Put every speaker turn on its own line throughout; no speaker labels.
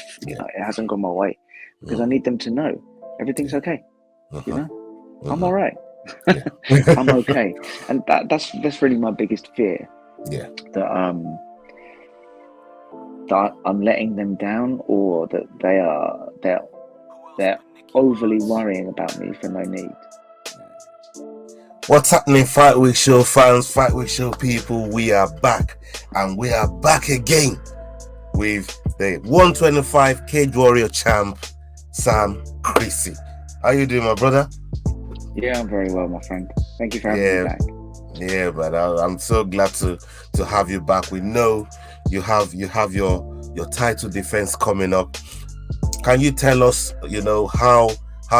if you know it hasn't gone my way, because I need them to know everything's okay. You know, I'm all right. I'm okay, and that's really my biggest fear.
Yeah.
That I'm letting them down, or that they're overly worrying about me for no need.
What's happening, Fight Week Show fans, Fight Week Show people? We are back, and we are back again with the 125 Cage Warrior champ, Sam Creasey. How you doing, my brother?
Yeah, I'm very well, my friend. Thank you for having me back.
Yeah, but I'm so glad to have you back. We know you have your title defense coming up. Can you tell us, you know, how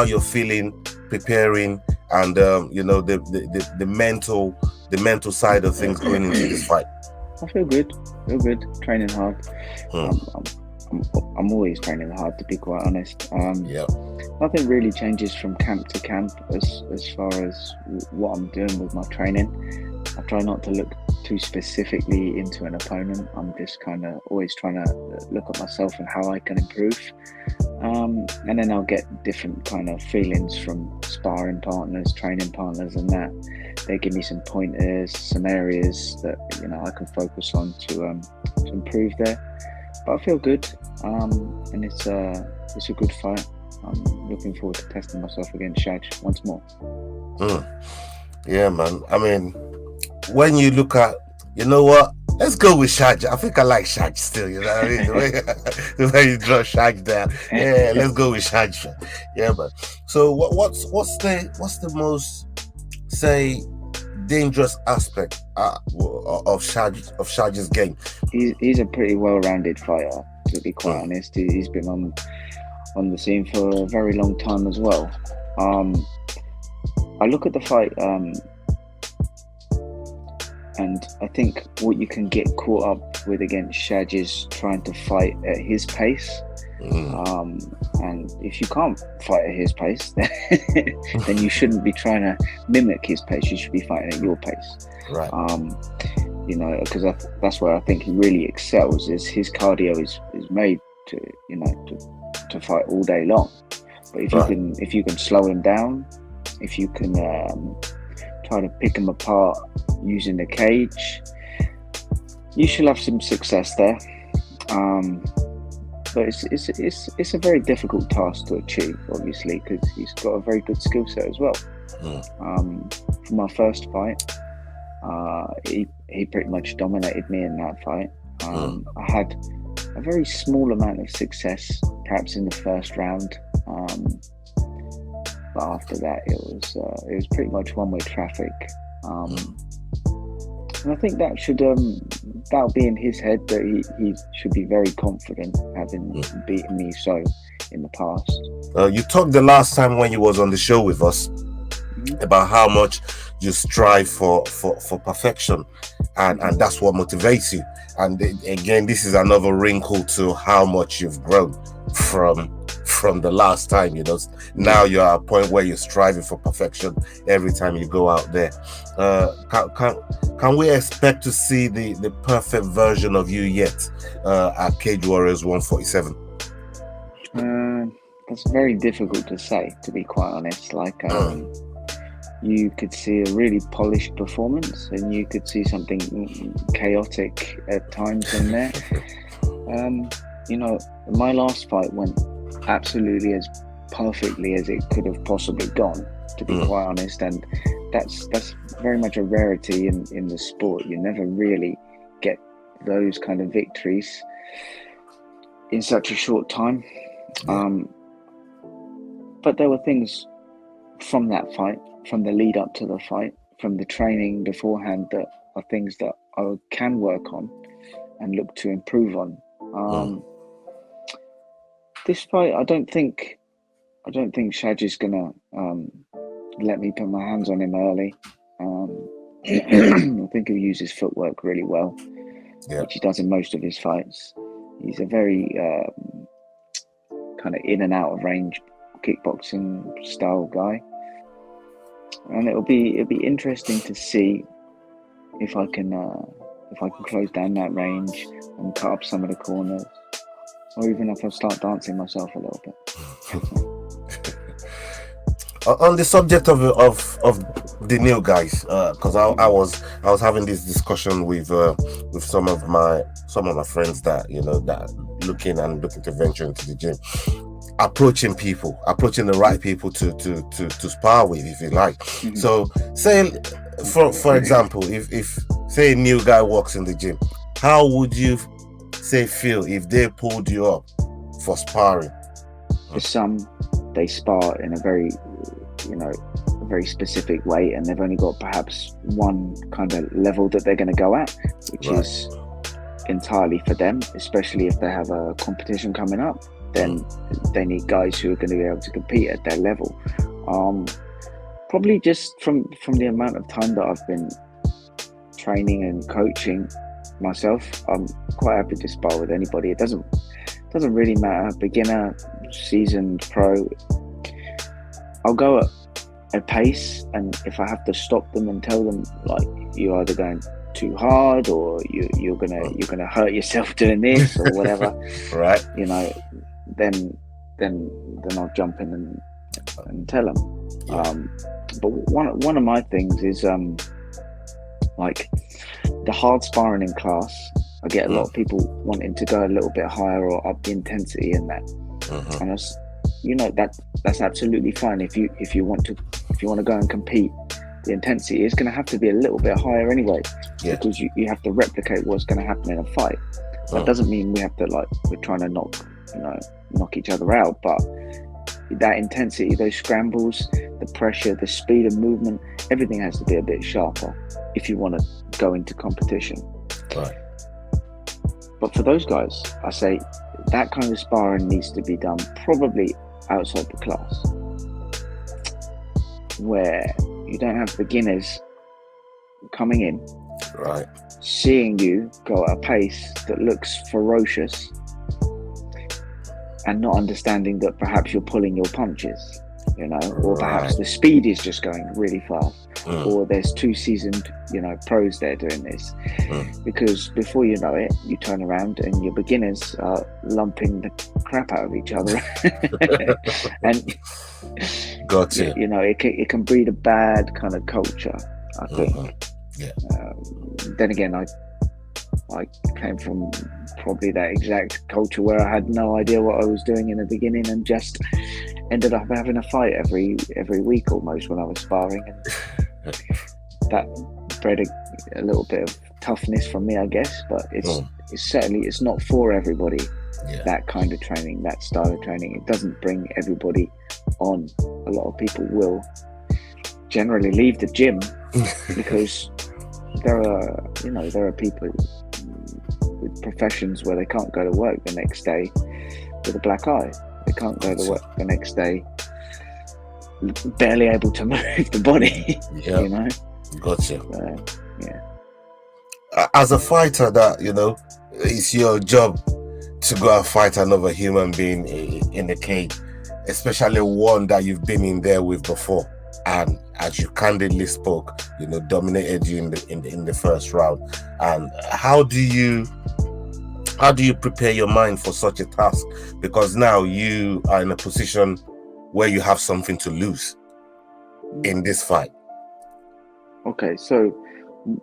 you're feeling, preparing, and you know, the mental side of things going into this fight?
I feel good. Training hard. I'm always training hard, to be quite honest. Nothing really changes from camp to camp as far as what I'm doing with my training. I try not to look too specifically into an opponent. I'm just kind of always trying to look at myself and how I can improve. And then I'll get different kind of feelings from sparring partners, training partners, and that they give me some pointers, some areas that, you know, I can focus on to improve there. But I feel good, and it's a good fight. I'm looking forward to testing myself against Shaj once more.
Yeah, man. I mean, when you look at, you know what? Let's go with Shaj. I think I like Shaj still, you know what I mean? The way you draw Shaj down. Yeah, let's go with Shaj. Yeah, but so what's the most, say, dangerous aspect of Shaj's game?
He's a pretty well-rounded fighter, to be quite honest. He's been on the scene for a very long time as well. I look at the fight, and I think what you can get caught up with against Shaj is trying to fight at his pace. And if you can't fight at his pace, then you shouldn't be trying to mimic his pace. You should be fighting at your pace.
Right.
You know, because that's where I think he really excels. Is his cardio is made to, you know, to fight all day long. But if you can slow him down, if you can try to pick him apart using the cage, you should have some success there. But it's a very difficult task to achieve, obviously, because he's got a very good skill set as well. For my first fight, he pretty much dominated me in that fight. I had a very small amount of success, perhaps in the first round, but after that it was pretty much one-way traffic. And I think that'll be in his head, that he should be very confident, having beaten me so in the past.
You talked the last time when you was on the show with us about how much you strive for perfection, and that's what motivates you. And again, this is another wrinkle to how much you've grown from the last time. You know, now you're at a point where you're striving for perfection every time you go out there. Can we expect to see the perfect version of you yet at Cage Warriors 147?
That's very difficult to say, to be quite honest. Like, you could see a really polished performance, and you could see something chaotic at times in there. You know, my last fight went absolutely as perfectly as it could have possibly gone, to be quite honest, and that's very much a rarity in the sport. You never really get those kind of victories in such a short time. But there were things from that fight, from the lead up to the fight, from the training beforehand, that are things that I can work on and look to improve on. This fight, I don't think Shaj is gonna let me put my hands on him early. I think he'll use his footwork really well, which he does in most of his fights. He's a very kind of in and out of range kickboxing style guy, and it'll be interesting to see if I can close down that range and cut up some of the corners. or even if I start dancing myself a little bit.
On the subject of the new guys, because I was having this discussion with some of my friends that that looking to venture into the gym, approaching the right people to spar with, if you like. Mm-hmm. So say for example, if say a new guy walks in the gym, how would you feel if they pulled you up for sparring?
For some, they spar in a very very specific way, and they've only got perhaps one kind of level that they're going to go at, which is entirely for them, especially if they have a competition coming up. Then they need guys who are going to be able to compete at their level. Probably just from the amount of time that I've been training and coaching myself, I'm quite happy to spar with anybody. It doesn't really matter, beginner, seasoned, pro. I'll go at a pace, and if I have to stop them and tell them, like, you're either going too hard or you're gonna hurt yourself doing this or whatever,
right?
Then I'll jump in and tell them. Yeah. But one of my things is like the hard sparring in class. I get a lot of people wanting to go a little bit higher or up the intensity in that, and that's absolutely fine. If you want to go and compete, the intensity is going to have to be a little bit higher anyway, because you have to replicate what's going to happen in a fight. That doesn't mean we have to, like, we're trying to knock each other out, but that intensity, those scrambles, the pressure, the speed of movement, everything has to be a bit sharper if you want to go into competition.
Right.
But for those guys, I say that kind of sparring needs to be done probably outside the class, where you don't have beginners coming in,
right,
seeing you go at a pace that looks ferocious and not understanding that perhaps you're pulling your punches, or perhaps the speed is just going really fast, or there's two seasoned, pros there doing this. Because before you know it, you turn around and your beginners are lumping the crap out of each other. And
gotcha.
It can breed a bad kind of culture, I think. Then again, I came from probably that exact culture where I had no idea what I was doing in the beginning and just ended up having a fight every week almost when I was sparring, and that bred a little bit of toughness from me, I guess. But it's certainly not for everybody. That kind of training, that style of training, it doesn't bring everybody on. A lot of people will generally leave the gym because there are people with professions where they can't go to work the next day with a black eye. They can't go to work the next day barely able to move the body.
Gotcha. As a fighter, that it's your job to go and fight another human being in the cage, especially one that you've been in there with before, and as you candidly spoke, dominated you in the first round. And how do you prepare your mind for such a task? Because now you are in a position where you have something to lose in this fight.
Okay, so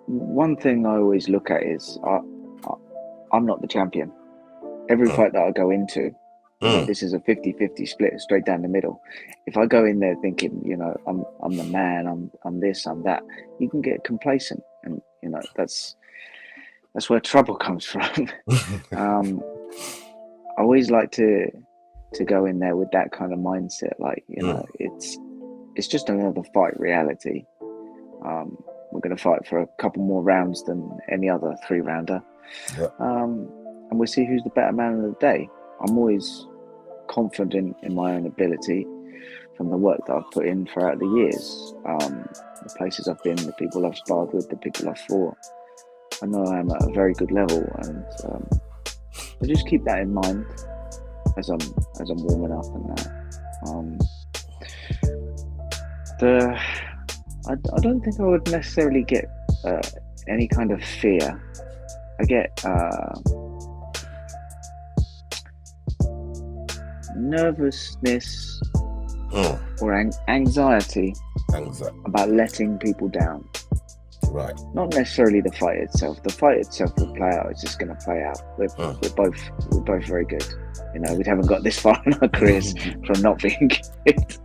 one thing I always look at is I'm not the champion. Every fight that I go into, this is a 50-50 split straight down the middle. If I go in there thinking, I'm the man, I'm this, I'm that, you can get complacent, and that's where trouble comes from. I always like to go in there with that kind of mindset, like it's just another fight reality. We're going to fight for a couple more rounds than any other 3-rounder. And we'll see who's the better man of the day. I'm always confident in my own ability from the work that I've put in throughout the years. The places I've been, the people I've sparred with, the people I've fought. I know I'm at a very good level, and I just keep that in mind as I'm warming up and that. I don't think I would necessarily get any kind of fear. I get nervousness or anxiety about letting people down.
Right.
Not necessarily the fight itself. The fight itself will play out. It's just going to play out. We're both very good. You know, we haven't got this far in our careers from not being good.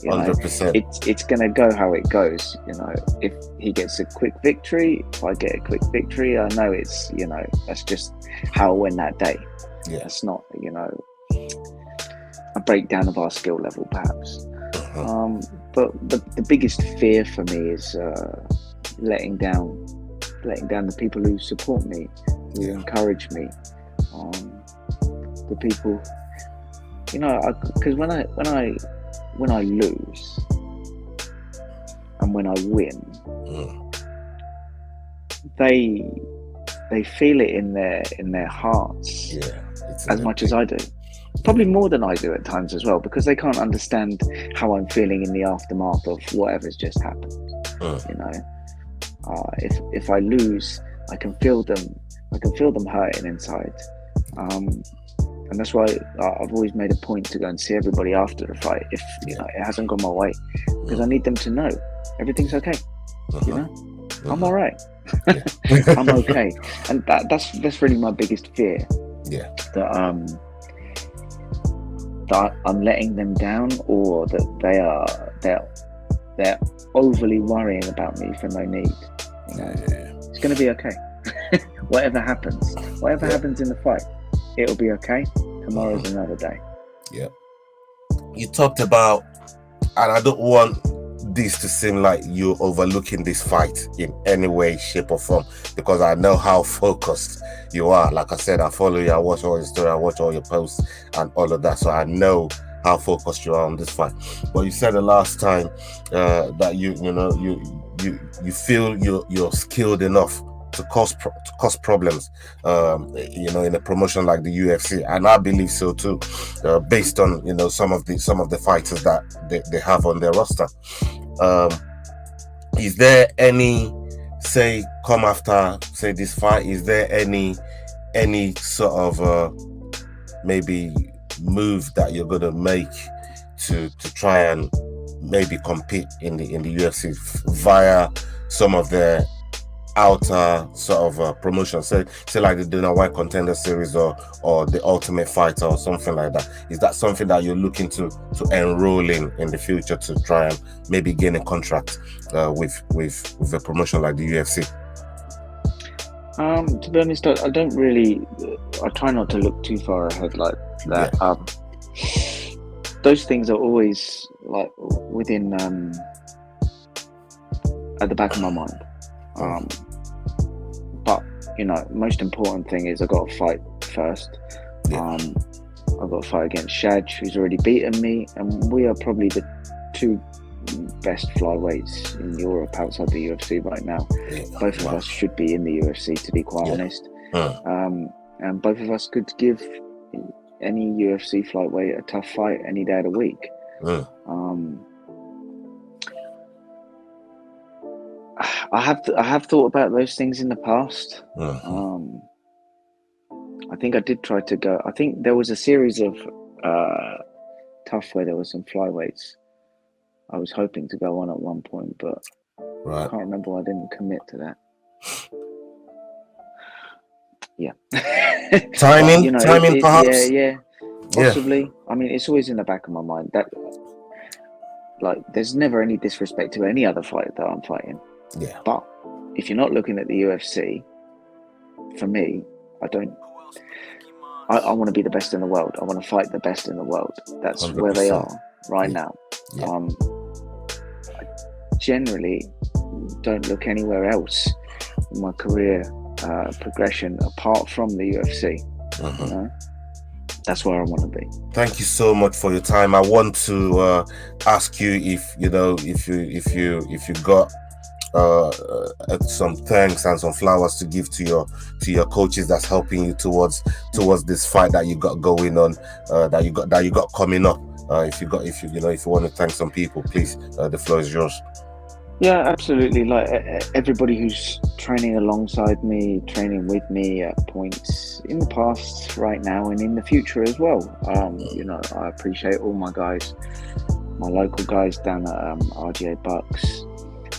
You know,
100%.
It's going to go how it goes. You know, if he gets a quick victory, if I get a quick victory, I know it's, you know, that's just how I win that day.
Yeah.
It's not, you know, a breakdown of our skill level, perhaps. But the biggest fear for me is letting down the people who support me, who encourage me, the people, you know, because when I lose and when I win, they feel it in their hearts as much as I do. Probably more than I do at times as well, because they can't understand how I'm feeling in the aftermath of whatever's just happened. You know, if I lose, I can feel them hurting inside, and that's why I've always made a point to go and see everybody after the fight if you know it hasn't gone my way, because I need them to know everything's okay. You know, I'm all right. I'm okay, and that's really my biggest fear. That I'm letting them down, or that they're overly worrying about me for no need. You know, it's going to be okay. Whatever happens in the fight, it'll be okay. Tomorrow's another day.
Yeah. You talked about, and I don't want this to seem like you're overlooking this fight in any way, shape, or form, because I know how focused you are. Like I said, I follow you, I watch all your story, I watch all your posts and all of that, so I know how focused you are on this fight. But you said the last time that you feel you're skilled enough to cause problems, you know, in a promotion like the UFC, and I believe so too, based on, you know, some of the fighters that they have on their roster. Is there any, say, come after, say, this fight, is there any sort of maybe move that you're gonna make to try and maybe compete in the UFC via some of the outer sort of promotion, say like the Dana White Contender Series or the Ultimate Fighter or something like that? Is that something that you're looking to enroll in the future, to try and maybe gain a contract with a promotion like the UFC?
To be honest, I don't really. I try not to look too far ahead like that. Those things are always like within at the back of my mind. But you know, most important thing is I got to fight first. I've got to fight against Shaj, who's already beaten me, and we are probably the two best flyweights in Europe outside the UFC right now. Both of us should be in the UFC, to be quite honest. And both of us could give any UFC flyweight a tough fight any day of the week. I have thought about those things in the past. I think I did try to go. I think there was a series of tough where there were some flyweights I was hoping to go on at one point, but I can't remember why I didn't commit to that.
Timing,
you know,
timing, perhaps.
Possibly. I mean, it's always in the back of my mind that, like, there's never any disrespect to any other fighter that I'm fighting. But if you're not looking at the UFC, for me, I want to be the best in the world. I want to fight the best in the world. That's 100%. Where they are right now. I generally don't look anywhere else in my career progression apart from the UFC. You know? That's where I want to be.
Thank you so much for your time. I want to ask you if you got some thanks and some flowers to give to your coaches that's helping you towards this fight that you got going on, that you got coming up. If you want to thank some people, please, the floor is yours.
Yeah, absolutely. Like everybody who's training alongside me, training with me at points in the past, right now, and in the future as well. You know, I appreciate all my guys, my local guys down at RGA Bucks,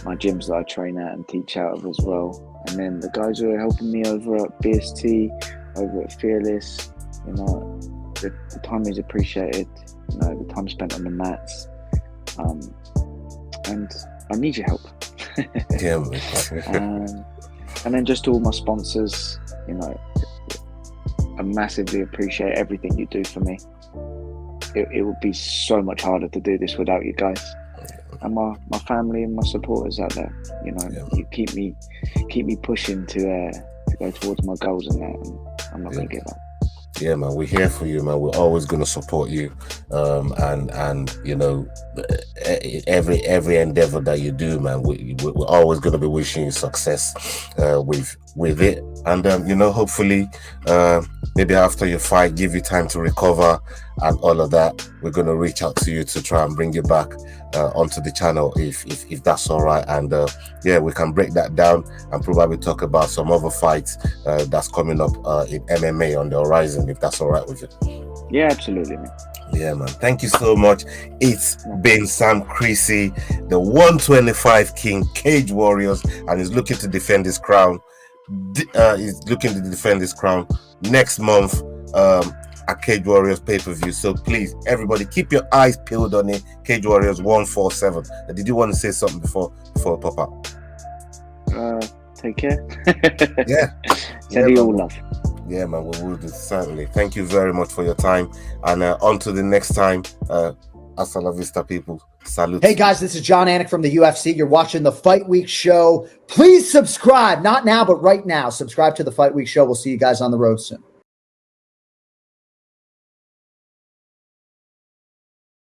my gyms that I train at and teach out of as well, and then the guys who are helping me over at BST, over at Fearless. You know, the time is appreciated. You know, the time spent on the mats, and I need your help.
Yeah.
And then just all my sponsors, you know, I massively appreciate everything you do for me. It would be so much harder to do this without you guys. And my family and my supporters out there, you know, you keep me pushing to go towards my goals and that, and I'm not going to give up.
Yeah, man, we're here for you, man. We're always going to support you, and you know, every endeavor that you do, man, we're always going to be wishing you success with it. And you know, hopefully, maybe after your fight, give you time to recover and all of that. We're going to reach out to you to try and bring you back onto the channel if that's all right. And yeah, we can break that down and probably talk about some other fights that's coming up in MMA on the horizon, if that's all right with you.
Yeah, absolutely, man.
Yeah, man. Thank you so much. It's been Sam Creasey, the 125 King, Cage Warriors, and he's looking to defend his crown. He's looking to defend his crown next month at Cage Warriors pay-per-view. So please, everybody, keep your eyes peeled on it. Cage Warriors 147. Did you want to say something before I pop up?
Take care.
Yeah.
Send you all love.
Yeah, man, we will do, certainly. Thank you very much for your time. And on to the next time. Hasta la vista, people. Salute.
Hey, guys, this is John Anik from the UFC. You're watching the Fight Week Show. Please subscribe. Not now, but right now. Subscribe to the Fight Week Show. We'll see you guys on the road soon.